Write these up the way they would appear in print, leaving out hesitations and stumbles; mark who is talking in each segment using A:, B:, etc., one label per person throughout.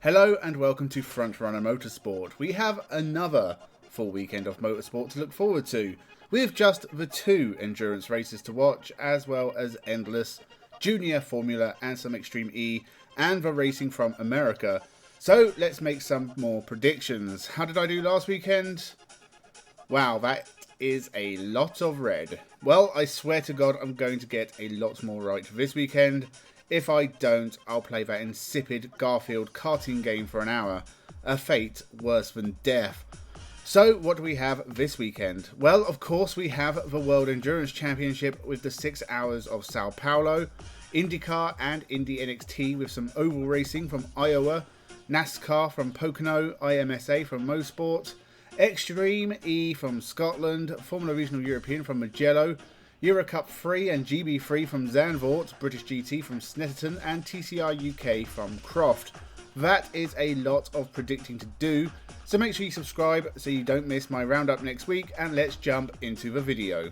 A: Hello and welcome to Frontrunner Motorsport. We have another full weekend of motorsport to look forward to, with just the two endurance races to watch, as well as endless junior formula and some extreme E and the racing from America. So let's make some more predictions. How did I do last weekend? Wow, that is a lot of red. Well, I swear to God I'm going to get a lot more right this weekend. If I don't, I'll play that insipid Garfield karting game for an hour. A fate worse than death. So, what do we have this weekend? Well, of course, we have the World Endurance Championship with the 6 hours of Sao Paulo, IndyCar and Indy NXT with some oval racing from Iowa, NASCAR from Pocono, IMSA from Motorsport, Extreme E from Scotland, Formula Regional European from Mugello, Eurocup 3 and GB 3 from Zandvoort, British GT from Snetterton, and TCR UK from Croft. That is a lot of predicting to do, so make sure you subscribe so you don't miss my roundup next week, and let's jump into the video.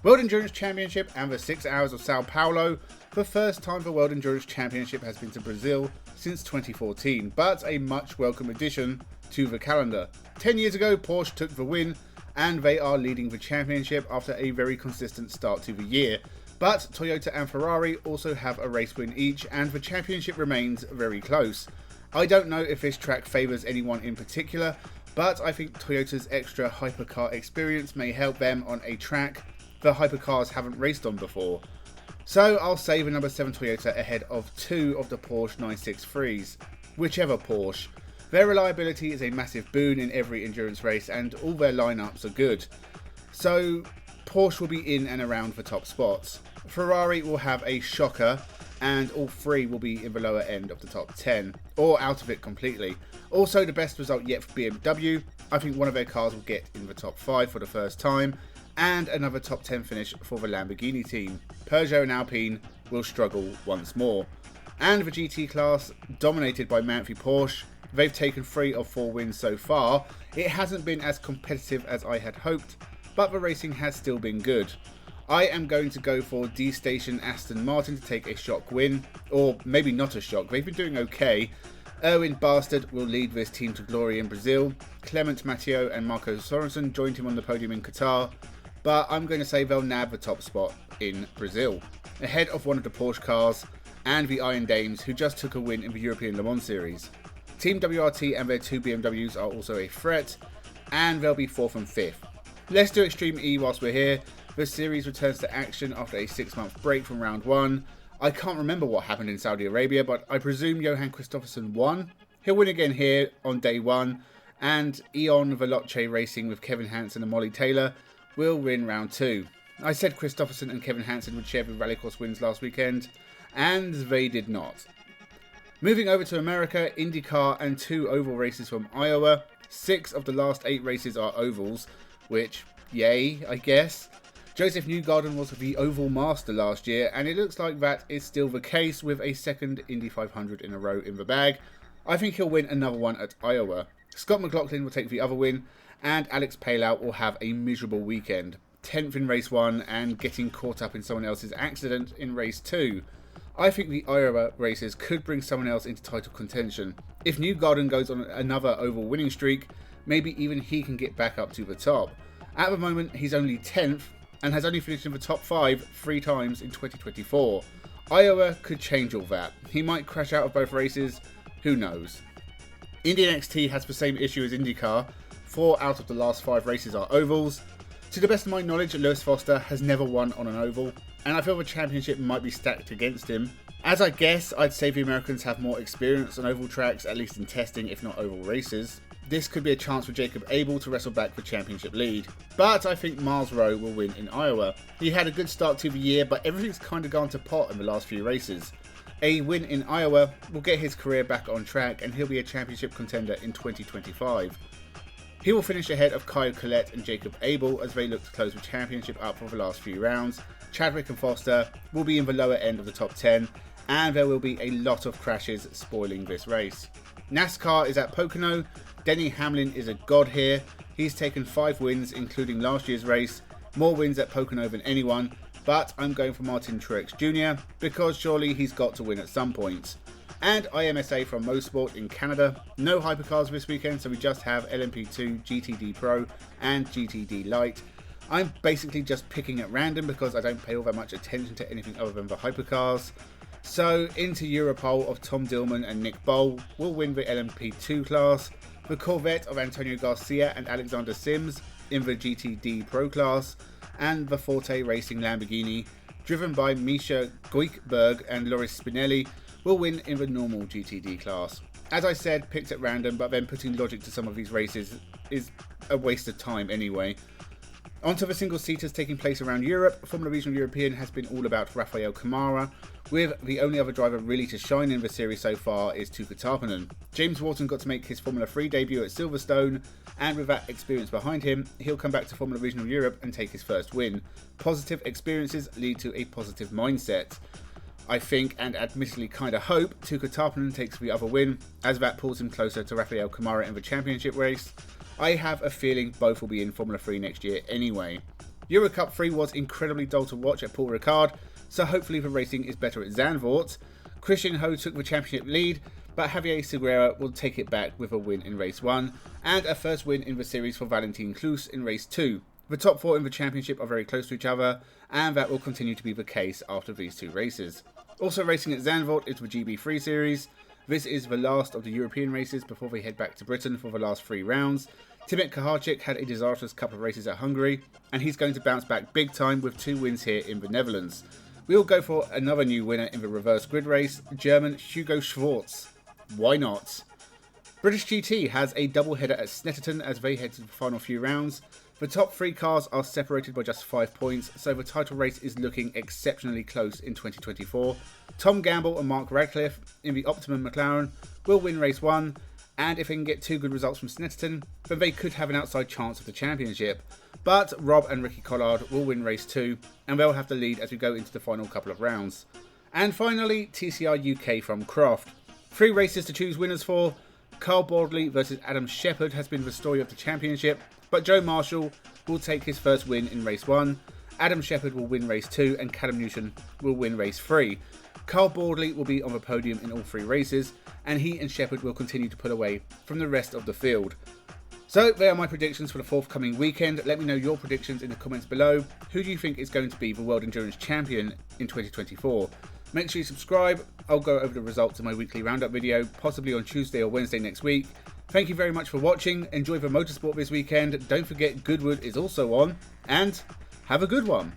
A: World Endurance Championship and the 6 hours of Sao Paulo. The first time the World Endurance Championship has been to Brazil since 2014, but a much welcome addition to the calendar. 10 years ago, Porsche took the win, and they are leading the championship after a very consistent start to the year. But Toyota and Ferrari also have a race win each, and the championship remains very close. I don't know if this track favours anyone in particular, but I think Toyota's extra hypercar experience may help them on a track the hypercars haven't raced on before. So I'll say the number 7 Toyota ahead of 2 of the Porsche 963s, whichever Porsche. Their reliability is a massive boon in every endurance race, and all their lineups are good. So Porsche will be in and around the top spots. Ferrari will have a shocker, and all three will be in the lower end of the top 10, or out of it completely. Also, the best result yet for BMW. I think one of their cars will get in the top 5 for the first time, and another top 10 finish for the Lamborghini team. Peugeot and Alpine will struggle once more. And the GT class, dominated by Manthey Porsche. They've taken 3 of 4 wins so far. It hasn't been as competitive as I had hoped, but the racing has still been good. I am going to go for D-Station Aston Martin to take a shock win, or maybe not a shock, they've been doing okay. Erwin Bastard will lead this team to glory in Brazil. Clement Mathieu and Marco Sorensen joined him on the podium in Qatar, but I'm going to say they'll nab the top spot in Brazil, ahead of one of the Porsche cars and the Iron Dames, who just took a win in the European Le Mans Series. Team WRT and their 2 BMWs are also a threat, and they'll be 4th and 5th. Let's do Extreme E whilst we're here. The series returns to action after a 6-month break from round 1. I can't remember what happened in Saudi Arabia, but I presume Johan Kristoffersson won. He'll win again here on day 1, and Eon Veloce Racing with Kevin Hansen and Molly Taylor will win round 2. I said Kristoffersson and Kevin Hansen would share the Rallycross wins last weekend, and they did not. Moving over to America, IndyCar and 2 oval races from Iowa. 6 of the last 8 races are ovals, which, yay, I guess. Joseph Newgarden was the oval master last year, and it looks like that is still the case with a second Indy 500 in a row in the bag. I think he'll win another one at Iowa. Scott McLaughlin will take the other win, and Alex Palou will have a miserable weekend. 10th in race 1 and getting caught up in someone else's accident in race 2. I think the Iowa races could bring someone else into title contention. If Newgarden goes on another oval winning streak, maybe even he can get back up to the top. At the moment, he's only 10th and has only finished in the top 5 3 times in 2024. Iowa could change all that. He might crash out of both races, who knows. Indy NXT has the same issue as IndyCar. 4 out of the last 5 races are ovals. To the best of my knowledge, Lewis Foster has never won on an oval, and I feel the championship might be stacked against him. As I guess, I'd say the Americans have more experience on oval tracks, at least in testing, if not oval races. This could be a chance for Jacob Abel to wrestle back the championship lead. But I think Miles Rowe will win in Iowa. He had a good start to the year, but everything's kind of gone to pot in the last few races. A win in Iowa will get his career back on track, and he'll be a championship contender in 2025. He will finish ahead of Kyle Collette and Jacob Abel as they look to close the championship up for the last few rounds. Chadwick and Foster will be in the lower end of the top 10, and there will be a lot of crashes spoiling this race. NASCAR is at Pocono. Denny Hamlin is a god here. He's taken 5 wins, including last year's race, more wins at Pocono than anyone, but I'm going for Martin Truex Jr. because surely he's got to win at some point. and IMSA from Motorsport in Canada. No hypercars this weekend, so we just have LMP2, GTD Pro and GTD Lite. I'm basically just picking at random because I don't pay all that much attention to anything other than the hypercars. So into Europole of Tom Dillman and Nick Boll will win the LMP2 class, the Corvette of Antonio Garcia and Alexander Sims in the GTD Pro class, and the Forte Racing Lamborghini, driven by Misha Goikberg and Loris Spinelli, will win in the normal GTD class. As I said, picked at random, but then putting logic to some of these races is a waste of time anyway. Onto the single-seaters taking place around Europe. Formula Regional European has been all about Rafael Kamara, with the only other driver really to shine in the series so far is Tuukka Tarppanen. James Wharton got to make his Formula 3 debut at Silverstone, and with that experience behind him, he'll come back to Formula Regional Europe and take his first win. Positive experiences lead to a positive mindset. I think, and admittedly kinda hope, Tuukka Tarppanen takes the other win, as that pulls him closer to Rafael Kamara in the championship race. I have a feeling both will be in Formula 3 next year anyway. Euro Cup 3 was incredibly dull to watch at Paul Ricard, so hopefully the racing is better at Zandvoort. Christian Ho took the championship lead, but Javier Segura will take it back with a win in race 1, and a first win in the series for Valentin Kloos in race 2. The top 4 in the championship are very close to each other, and that will continue to be the case after these 2 races. Also racing at Zandvoort is the GB3 series. This is the last of the European races before they head back to Britain for the last 3 rounds. Timit Kaharczyk had a disastrous couple of races at Hungary, and he's going to bounce back big time with 2 wins here in the Netherlands. We'll go for another new winner in the reverse grid race, German Hugo Schwartz. Why not? British GT has a doubleheader at Snetterton as they head to the final few rounds. The top 3 cars are separated by just 5 points, so the title race is looking exceptionally close in 2024. Tom Gamble and Mark Radcliffe in the Optimum McLaren will win race 1, and if they can get 2 good results from Snetterton, then they could have an outside chance of the championship. But Rob and Ricky Collard will win race 2, and they'll have the lead as we go into the final couple of rounds. And finally, TCR UK from Croft. 3 races to choose winners for. Carl Baldley versus Adam Shepherd has been the story of the championship, but Joe Marshall will take his first win in race 1. Adam Shepherd will win race 2, and Callum Newton will win race 3. Carl Baldley will be on the podium in all 3 races, and he and Shepherd will continue to pull away from the rest of the field. So there are my predictions for the forthcoming weekend. Let me know your predictions in the comments below. Who do you think is going to be the World Endurance Champion in 2024? Make sure you subscribe. I'll go over the results in my weekly roundup video, possibly on Tuesday or Wednesday next week. Thank you very much for watching. Enjoy the motorsport this weekend. Don't forget Goodwood is also on, and have a good one.